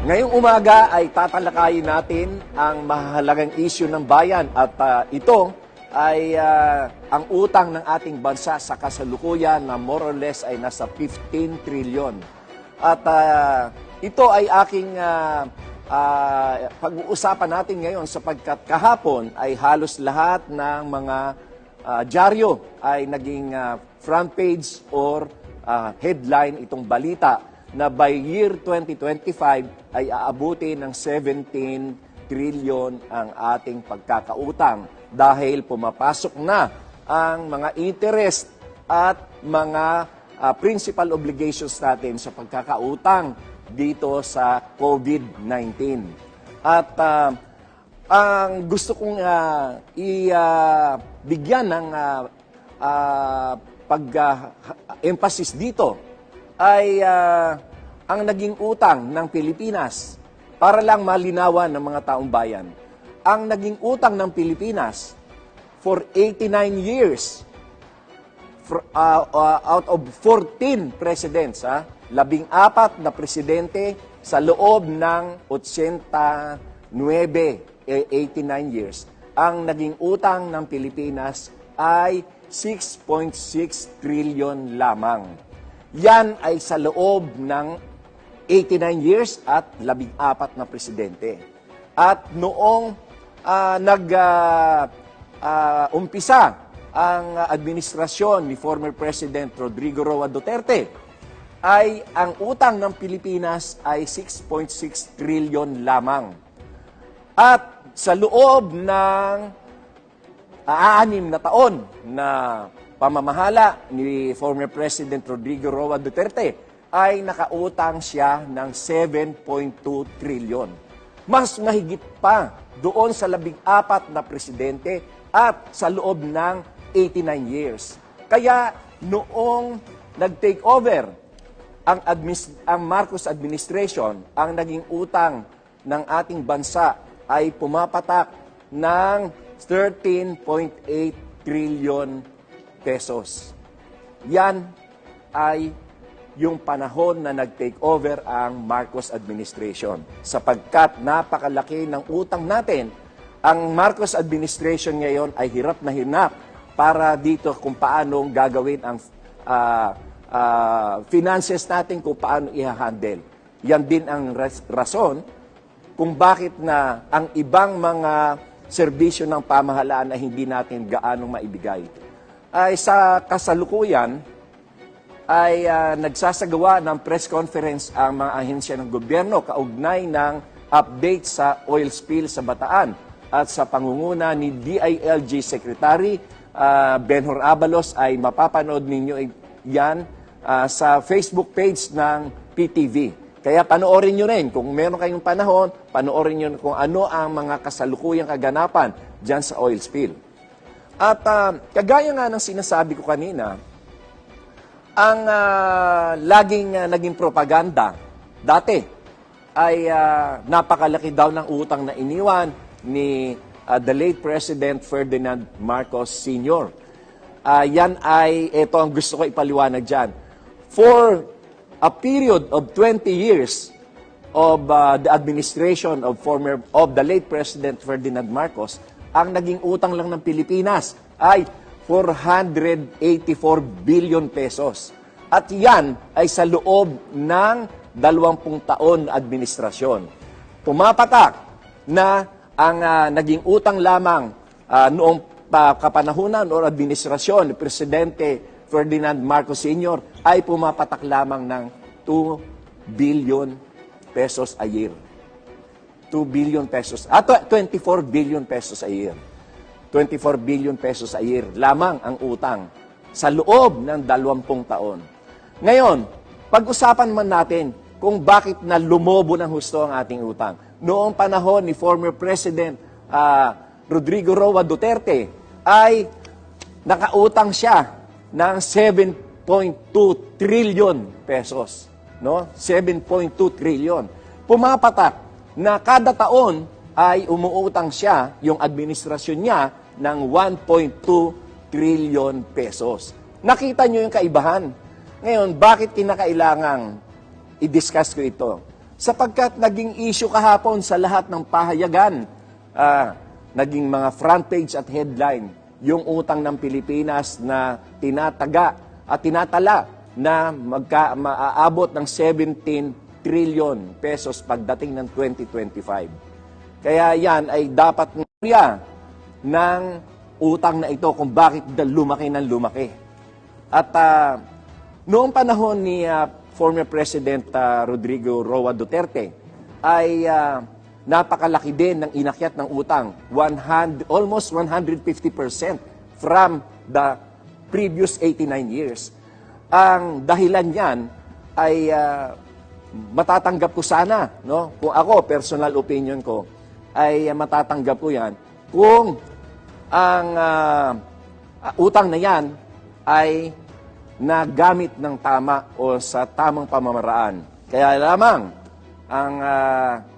Ngayong umaga ay tatalakayin natin ang mahalagang issue ng bayan at ito ay ang utang ng ating bansa sa kasalukuyan na more or less ay nasa 15 trillion. At ito ay aking pag-uusapan natin ngayon sapagkat kahapon ay halos lahat ng mga dyaryo ay naging front page or headline itong balita na by year 2025 ay aabuti ng 17 trillion ang ating pagkakautang dahil pumapasok na ang mga interest at mga principal obligations natin sa pagkakautang dito sa COVID-19. At ang gusto kong bigyan ng pag-emphasis dito ay ang naging utang ng Pilipinas. Para lang malinawan ng mga taong bayan, ang naging utang ng Pilipinas for 89 years, out of 14 presidents, 14 na presidente sa loob ng 89 years, ang naging utang ng Pilipinas ay 6.6 trillion lamang. Yan ay sa loob ng 89 years at 14 na presidente. At noong umpisa ang administrasyon ni former President Rodrigo Roa Duterte, ay ang utang ng Pilipinas ay 6.6 trillion lamang. At sa loob ng 6 na taon na pamamahala ni former President Rodrigo Roa Duterte ay nakautang siya ng 7.2 trillion. Mas mahigit pa doon sa 14 na presidente at sa loob ng 89 years. Kaya noong nag-take over ang Marcos administration, ang naging utang ng ating bansa ay pumapatak ng 13.8 trillion pesos. Yan ay yung panahon na nag-take over ang Marcos administration. Sapagkat napakalaki ng utang natin, ang Marcos administration ngayon ay hirap na hirap para dito kung paano gagawin ang finances natin, kung paano i-handle. Yan din ang rason kung bakit na ang ibang mga serbisyo ng pamahalaan ay hindi natin gaanong maibigay. Ay sa kasalukuyan ay nagsasagawa ng press conference ang mga ahensya ng gobyerno kaugnay ng update sa oil spill sa Bataan at sa pangunguna ni DILG Secretary Benhur Abalos ay mapapanood ninyo yan sa Facebook page ng PTV. Kaya panoorin nyo rin kung meron kayong panahon, panoorin nyo kung ano ang mga kasalukuyang kaganapan dyan sa oil spill. At kagaya nga ng sinasabi ko kanina, ang laging naging propaganda dati ay napakalaki daw ng utang na iniwan ni the late President Ferdinand Marcos Sr. Yan ay, ito ang gusto ko ipaliwanag dyan. For a period of 20 years of the administration of the late President Ferdinand Marcos, ang naging utang lang ng Pilipinas ay 484 billion pesos. At yan ay sa loob ng 20 taon administrasyon. Pumapatak na ang naging utang lamang noong kapanahunan o administrasyon ni Presidente Ferdinand Marcos Sr. ay pumapatak lamang ng 2 billion pesos a year. 2 billion pesos, 24 billion pesos a year. 24 billion pesos a year lamang ang utang sa loob ng 20 taon. Ngayon, pag-usapan man natin kung bakit na lumobo ng husto ang ating utang. Noong panahon ni former President Rodrigo Roa Duterte ay nakautang siya ng 7.2 trillion pesos. No? 7.2 trillion. Pumapatak na kada taon ay umuutang siya, yung administrasyon niya, ng 1.2 trillion pesos. Nakita nyo yung kaibahan. Ngayon, bakit kinakailangang i-discuss ko ito? Sapagkat naging issue kahapon sa lahat ng pahayagan, naging mga front page at headline, yung utang ng Pilipinas na tinataga at tinatala na maaabot ng 17 trillion pesos pagdating ng 2025. Kaya yan ay dapat ng utang na ito kung bakit lumaki ng lumaki. At noong panahon ni former President Rodrigo Roa Duterte ay napakalaki din ng inakyat ng utang, almost 150% from the previous 89 years. Ang dahilan niyan ay matatanggap ko sana, no? Kung ako, personal opinion ko, ay matatanggap ko yan kung ang utang na yan ay nagamit ng tama o sa tamang pamamaraan. Kaya lamang, ang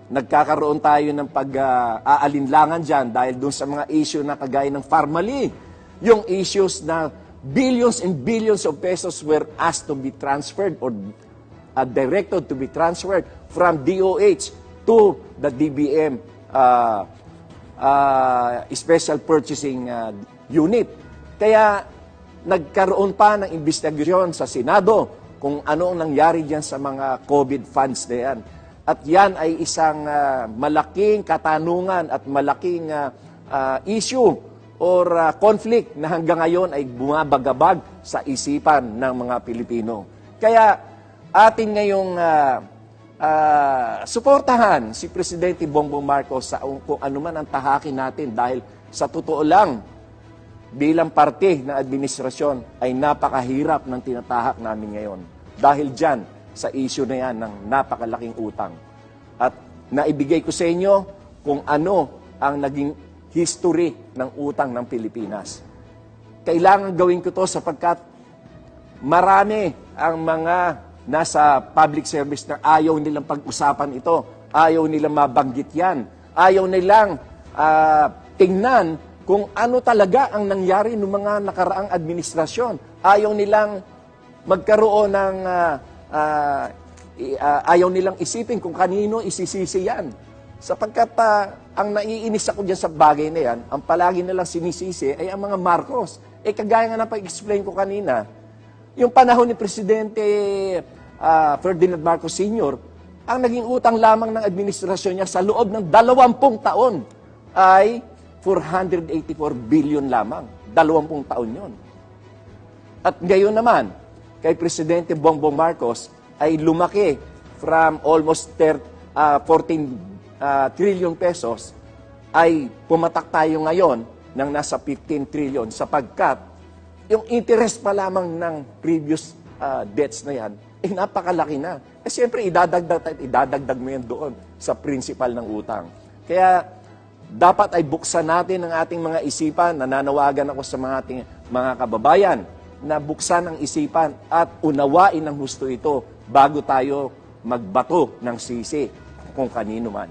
nagkakaroon tayo ng pag-aalinlangan dyan dahil dun sa mga issue na kagaya ng Pharmally, yung issues na billions and billions of pesos were asked to be transferred or directed to be transferred from DOH to the DBM Special Purchasing Unit. Kaya nagkaroon pa ng investigasyon sa Senado kung ano ang nangyari diyan sa mga COVID funds na yan. At yan ay isang malaking katanungan at malaking issue or conflict na hanggang ngayon ay bumabagabag sa isipan ng mga Pilipino. Kaya atin ngayong suportahan si Presidente Bongbong Marcos sa kung ano man ang tahakin natin dahil sa totoo lang, bilang parte ng administrasyon ay napakahirap ng tinatahak namin ngayon. Dahil dyan, sa issue na yan ng napakalaking utang. At naibigay ko sa inyo kung ano ang naging history ng utang ng Pilipinas. Kailangan gawin ko to sapagkat marami ang mga nasa public service na ayaw nilang pag-usapan ito. Ayaw nilang mabanggit yan. Ayaw nilang tingnan kung ano talaga ang nangyari ng mga nakaraang administrasyon. Ayaw nilang magkaroon ng ayaw nilang isipin kung kanino isisisi yan. Sapagkat ang naiinis ako dyan sa bagay na yan, ang palagi nilang sinisisi ay ang mga Marcos. Kagaya nga na pag-explain ko kanina, yung panahon ni Presidente Ferdinand Marcos Sr., ang naging utang lamang ng administrasyon niya sa loob ng 20 taon ay 484 billion lamang. 20 taon yon. At ngayon naman, kay Presidente Bongbong Marcos ay lumaki from almost 14 trillion pesos ay pumatak tayo ngayon ng nasa 15 trillion sapagkat yung interest pa lamang ng previous debts na yan ay napakalaki na. Siyempre, idadagdag mo yan doon sa principal ng utang. Kaya dapat ay buksan natin ang ating mga isipan. Nananawagan ako sa mga kababayan na buksan ang isipan at unawain ng husto ito bago tayo magbato ng sisi kung kanino man.